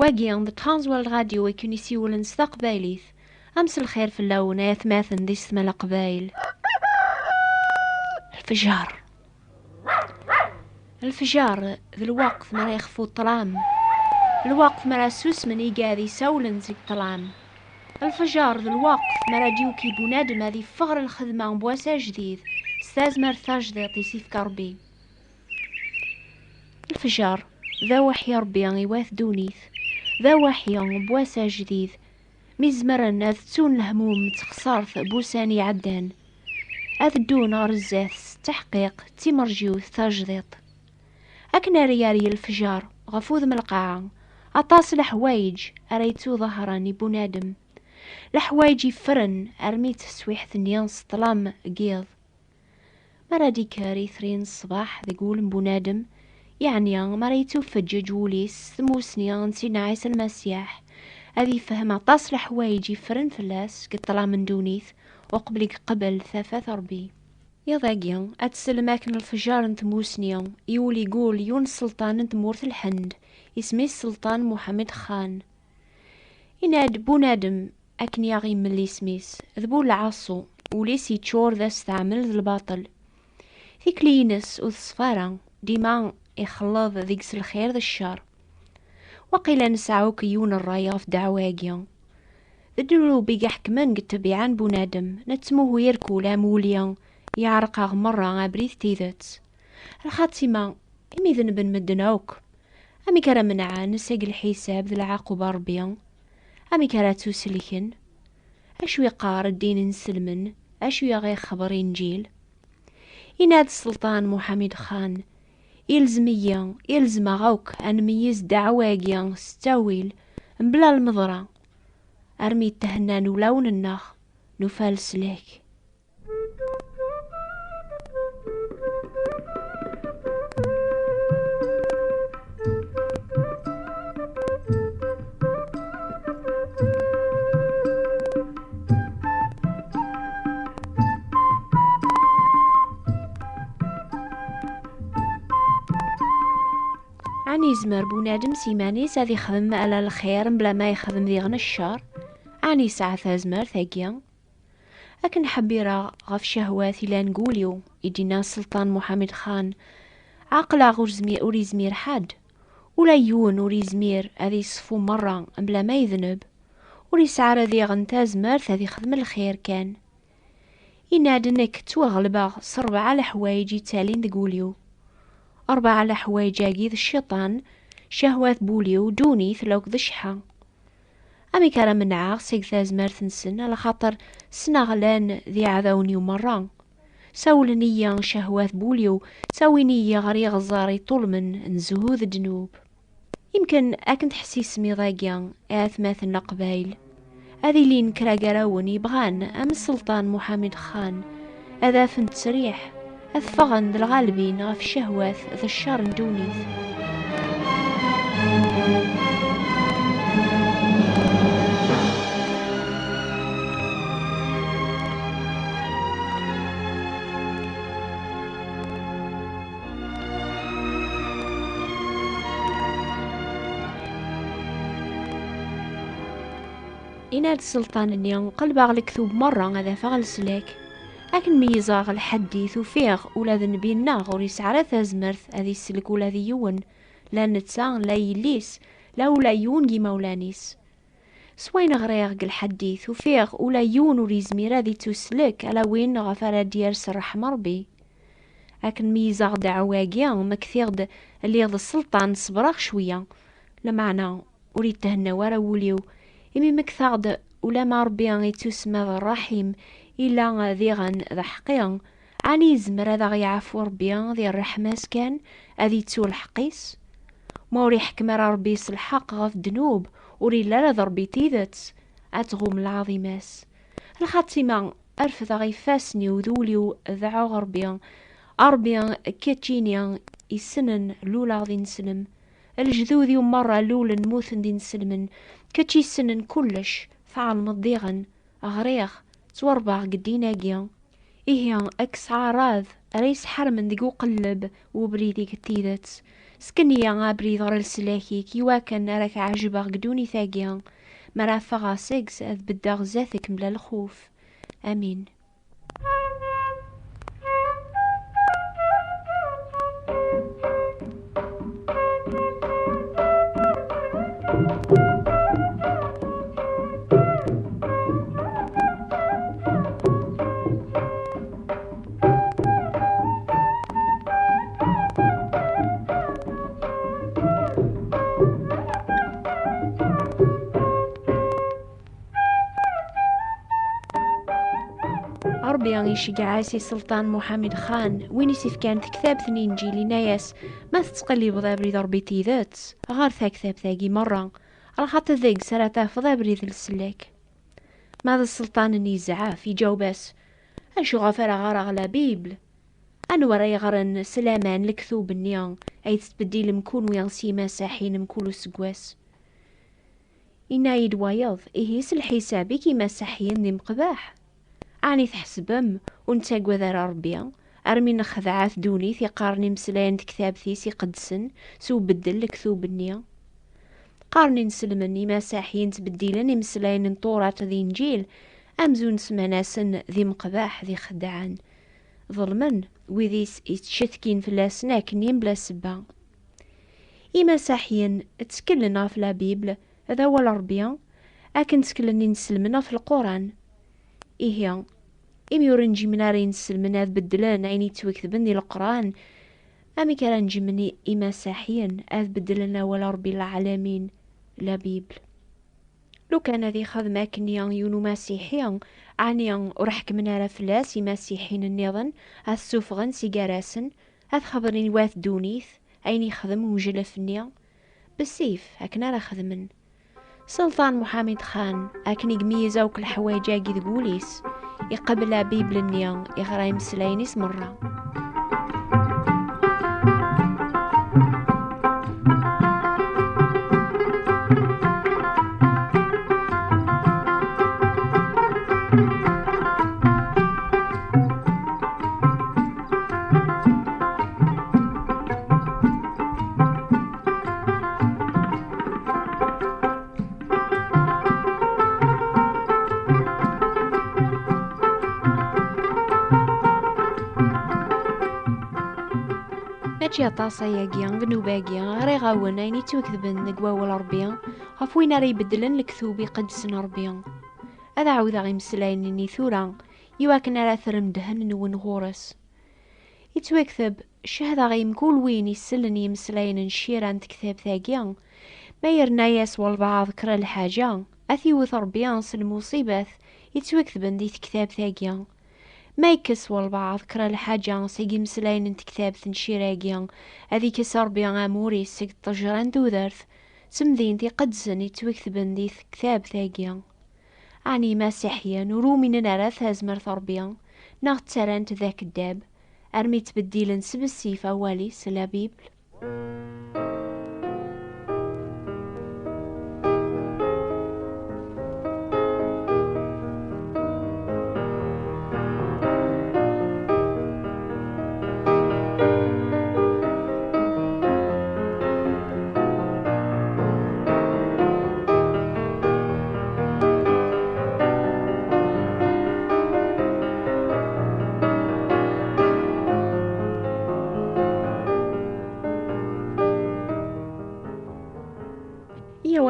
واقيان ذا ترانزوال راديو يكون يسيولن ستقبايليث أمس الخير في اللون يثماثن دي اسم القبايل. الفجار ذا الوقت ما يخفو الظلام، الوقت ما سوس من يقاذي سولن زي الظلام. الفجار ذا الوقت ما ديوكي بنادم هذي فغر الخدمة بواسع جديد ستاز مرثاج ذا يسيف كربي. الفجار ذا وحي ربي يواث دونيث، ذا وحي بواسع جديد مزمرن أذ تون الهموم تخسارث بوساني عدان أذ دون غرزاث تحقيق تيمرجيوث تاجديط. أكنا ريالي الفجار غفوذ من القاعة أطاس الحوايج أريتو ظهراني بنادم، الحوايج يفرن أرميت سويح ثنيان سطلام قيض مرادي كاري ثرين الصباح ذقول بنادم، يعني مريتو فجج وليس ثموسني نسينا عيسى المسيح هذي فهم عطاس الحوايج يفرن فلاس قد طلع من دونيث وقبلك قبل ثافث ربي. يضاقيا أتسل ماكن الفجار نتموسنيا يولي يقول يون السلطان نتمورث الحند اسمي السلطان محمد خان. يناد بونادم أكن ياغي من اللي سميس ذبول العصو وليس يتشور ذا استعمل ذا الباطل ذيك لينس وذ ديما يخلط ذيكس الخير ذا الشر. وقيل نسعوك يون الراية في دعواقيا ذدلو بيقى حكمان قد تبيعان بونادم نتموه يركو لا موليا يعرق مرة عبريث تيذت الخاتمة إمي ذنب مدنوك أمي كرا منعا نساق الحساب ذا العاقبة ربيا أمي كرا توسلكن أشوي قار الدين نسلمن أشوي غير خبر إنجيل. يناد السلطان محمد خان يلزم غوك أن ميز دعواقيا ستاويل بلا المضرة أرمي التهنان ولون النخ نفالس لك. عني زمر بونادم سيماني ساذي خدم على الخير بلا ما يخدم ذي غن الشر عني ساعة ثازمر ثاقيا. لكن حبيرا غف شهواتي لا نقوليو يدينا السلطان محمد خان عقلا أوري زمير حد ولا يون أوري زمير أذي صفو مرة بلا ما يذنب وري سعر ذي غنتازمر ثاذي خدم الخير كان. ينادنك توغلبا صربع على حوايجي تالين دقوليو أربع على حوايجاقي ذا الشيطان شهوات بوليو دوني ثلوك ذا شحا. أمي كرا منعا سيق ثازمر ثنسن على خاطر سنغلان ذي عذاوني مرة سولنيا شهوات بوليو ساويني غري غزاري طول من نزهوذ الجنوب. يمكن أكن تحسي سمي ضاقيا آثماثنا قبايل هذي لين كرا قراون يبغان أم السلطان محمد خان أذا فنت سريح أثفغن ذا الغالبين غف شهوات ذا الشر دونيث. يناد السلطان اني انقلب على ثوب مرة هذا فغل سلاك لكن ميزاغ الحديث وفيغ ولا ذنبي الناغ وريس على ثازمرث هذي السلك ولا ذي يون لا نتسان لا يليس لا ولا يون جي مولانيس سوين غريغ الحديث وفيغ ولا يون وريزمير هذي تسلك على وين غفر ديار سرح مربي. لكن ميزاغ دعواقيا مكثيغ اللي غد السلطان صبراغ شوية لمعنى وريد تهنا ورا وليو إمي مكثاغد ولا ما ربي يتسمى الرحيم إلا ذي غن ذا حقيا عني زمر هذا غيعفو ربي ذي الرحماس كان أذي تسو الحقيس ما وري حكم ربي الحق غف دنوب وري لا ضربي تيذت أتغوم العظيماس. الخاتمة أرفض غيفاسني وذولي ذعو أربيا كاتشينيا يسنن لولا ذي نسلم الجذوذي مرة لولا نموثن دي نسلمن كاتشي سنن كلش فعل مضيغن أغريغ توربع قديناقيا إيهيا أكس عراض أريس حرمن ديقو قلب وبريدي كتيدت سكنيا أبريد غير السلاكيك يواكن راك عجبك دوني ثاقيا مرا فغاسيكس أذ بداغ ذاتك ملا الخوف. أمين. ربي يشجع سي سلطان محمد خان وين يسيف كانت كتاب الانجيل ناياس ما تتقلي بضا بريد ربي تيذات غار ثا كتاب ثاقي مرة راه خاطر ذيك سراتا فضا بريد السلاك. ماذا السلطان النزعة في جاوباس اشو غفر غار على بيبل انا وراي غرن سلامان الكثوب النيان اي تتبديل مكون وينسي مساحين مكولو سقواس إنا يدوايض إيهيس الحسابي كي مساحيين ذي مقباح أعني تحسبم ونتاقوا ذا ربيا أرمي نخذعات دوني في قارني مسلاين كتاب ثيسي قدسن سو بدل لكثوب النيا قارني نسلمني مساحيين تبديلني مسلاين نطورات ذي انجيل أمزون سماناسن ذي مقباح ذي خدعان ظلمن وذيس يتشثكين في اللاسناك نيم بلا سبا مساحيين تسكلنا في لا بيبل هذا هو الربيع أكن تسكلني نسلمنا في القرآن إيه يورنجي مناري نسلمنا بدلان عيني توكتبن دي القرآن أمي كرنجي مني مساحيين بدلنا ولا ربي العالمين لا بيبل لو كان ذي خدمة كنيان يونو مسيحيان عنيان ورحك منارا فلاس مسيحيين النظن السوفغن سيجاراسن خبرين واث دونيث عيني خدم وجلف النيا بالسيف هكنا راه خدمن سلطان محمد خان أكني قميزة وكل حوايجا قيد بوليس يقبل بيبل النيا يغراي مسلاينيس مرة. ماشي طاساياكيا غنوباكيا غير غاونا يني توكذبن نقوا ولا ربيا غف وين راه يبدلن الكثوب يقدسن ربيا هذا عاودا غي مسلاين ني ثورا يواكن راه ثرم دهن نون غورس يتوكذب شهدا غي مكول وين يسلن يمسلاين نشيران تكتاب ثاقيا ما يرناياس والبعض كرا الحاجة أثيوث ربيا المصيبات يتوكذبن دي كتاب ثاقيا ما يكس والبعض كرا الحاجة سيجي مسلاين انت كتاب تنشيراقيا هذي كسر بيان اموري سيك طجران دودرث سمذين دي قدسن يتوكتبن دي كتاب ثاقيا عني مسيحيا نرومي نراث هزمر ثربيا ناغ تسرانت ذاك الداب ارمي تبديلن سبسيف اوالي سلا بيبل.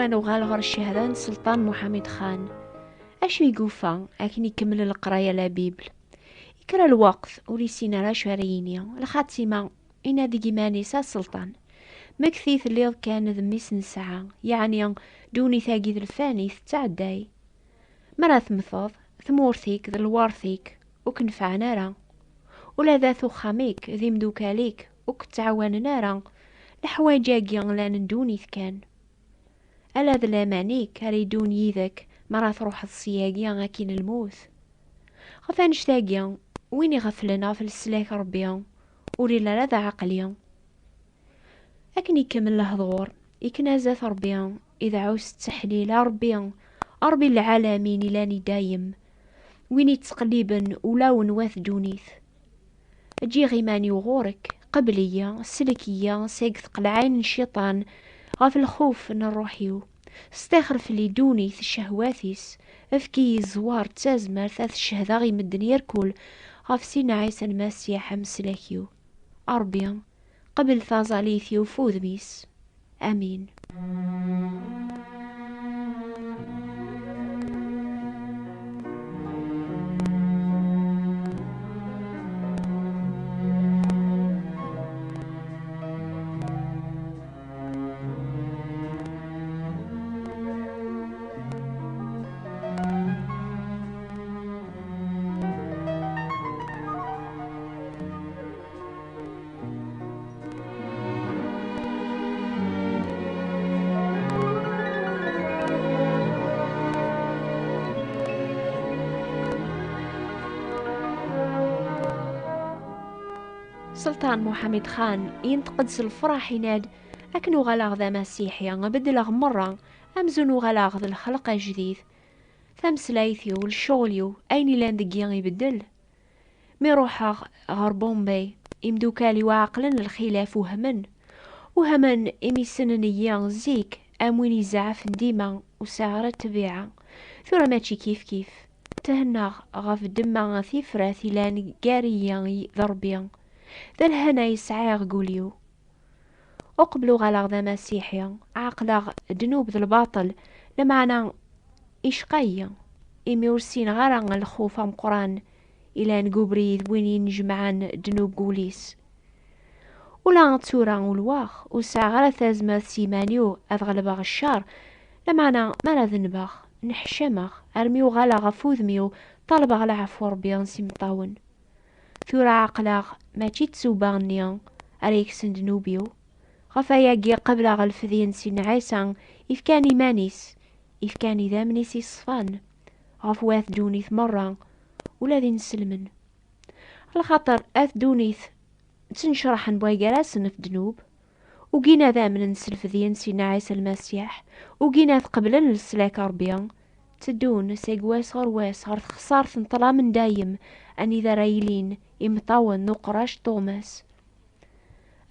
وانو غال غر الشهدان سلطان محمد خان اشو يقوفا اكن يكمل القراية لا بيبل يكرا الوقت وريسينا را شوارينيا الخاتمة إنا ديجي مانيسا سلطان مكثيث الليض كان ذميس نسعة يعني دوني ثاقيذ الفاني تعداي مرا ثمثوض ثمورثيك ذا الوارثيك وكنفعنا را ولا ذا ثخاميك ذي مدوكاليك وكتعوان نارا لحواجاقيا لان دونيث كان ألا ذا لامانيك هريدون يذك مرا تروح الصياقيا أكين الموت غفانش ثاقيا وين يغفلنا في السلاك ربيا وليلا ذا عقليا أكن يكمل الهضور يكنازات ربيا إذا عوز تحليل ربيا أربي العالمين لاني دايم وين يتقليبن ولا ونواث دونيث أجي غيماني وغورك قبلية سلكية سيقث قلعين الشيطان غاف الخوف نروحيو استخرف لي دوني الشهواتيس افكي زوار تازمر ثاث الشهداء غي مدن يركول غاف سينا عيسى المسيح مسلاكيو أربيا قبل ثازاليثيو فوذميس آمين. سلطان محمد خان ينتقدس الفرح يناد أكنو غلاغ ذا مسيحي بدلغ مرة أمزنو غلاغ ذا الخلق جديد ثمسلايثيو والشغليو أين لان دقيان يبدل ميروحا غار بومبي إمدوكالي وعقلن الخلاف وهمن إمي سننيان زيك أموين يزعف ديما وسعر تبيعة ثورة ماشي كيف تهنغ غاف دما ثيفرا ثيلان قاريان ضربيان ذا الهنا يسعى قوليو أقبلو غلاغ ذا مسيحيا عقلاغ دنوب ذا الباطل لمعنا إشقيا إميورسين غران الخوف أم قران إلى نقوبريد وين ينجمعان دنوب قوليس ولا نتورا والواخ وساغرا ثازمة سيمانيو أذغلباغ الشار لمعنا ما ذنباغ نحشماغ أرميو غلاغ فوذميو طالباغ العفو ربيان سيمطاون ثورا عقلاغ ما تسوبانيا أريك سندنوبيو غفاياقي قبل غالفذين سين عيسان إفكاني مانيس إفكاني ذامنيس الصفان غفواث دونيث مرة ولا ذي نسلمن الخطر أث دونيث تنشرحن بوايقراسن في دنوب وقينا ذامن نسلف ذين سين عيسى المسيح وقينا قبلن السلاك ربيان تدون سيقواس غرواس غرث خسار ثنطلا من دايم أني ذا رايلين إمطاون نقراش طوماس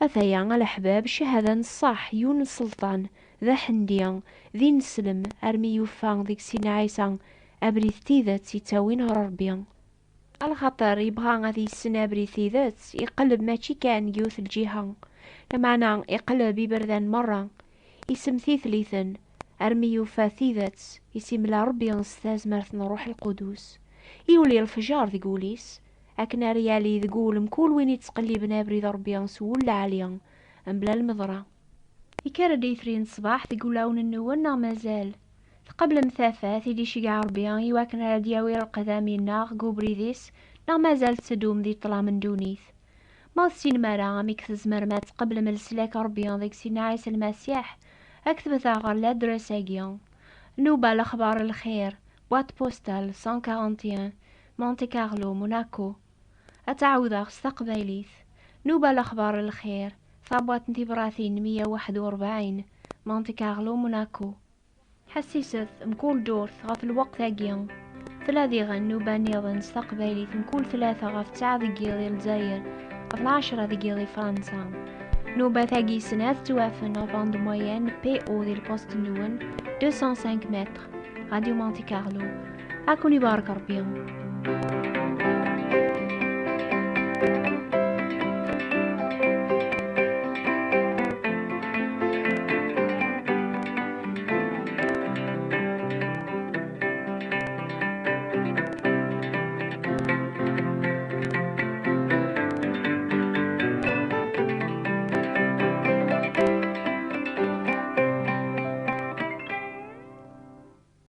أثيا الأحباب شهادة الصح يون السلطان ذا حنديان ذي نسلم أرمي يوفان ذيك سينا عيسان أبري ثيذات سيتاوين ربيان الخطر يبغى غادي السنة أبري ثيذات يقلب ماشي كان يوث الجهة لمعنى يقلب يبردان مرة اسم ثيثليثن أرمي يوفا ثيذات اسم لا ربيان ستاز مرثن روح القدوس يولي الفجار ذي قوليس أكنا ريالي ذقول مكول وين يتقلب نابري ضربيان سول عاليا بلا المضرة يكار ديثرين صباح تقولاون النوانا مازال قبل مثافات يدي شقع ربيان يواكنا دياوي القدامي ناغ قوبري ذيس نا مازال تدوم ذي طلا من دونيث ما السين مرا ميكث زمرمات قبل من السلاك ربيان ذيك سين عيسى المسيح أكتب ثاغر لا دراساقيان نوبة الأخبار الخير بوات بوستال 141 مونتي كارلو موناكو أتعوذ استقباليث نوبة الأخبار الخير ثابوات انتبراثين 141 مونتي كارلو موناكو حسيست مكول دورث غف الوقت أجيان ثلاثي غنوبة نيضن استقباليث مكول 3 غف 9 ذقيلي الجزائر غف 10 ذقيلي فرنسا نوبة ثاقي سنات توافن غفاند موين بي او ذي البوست نون 205 متر راديو مونتي كارلو أكوني بارك ربيان.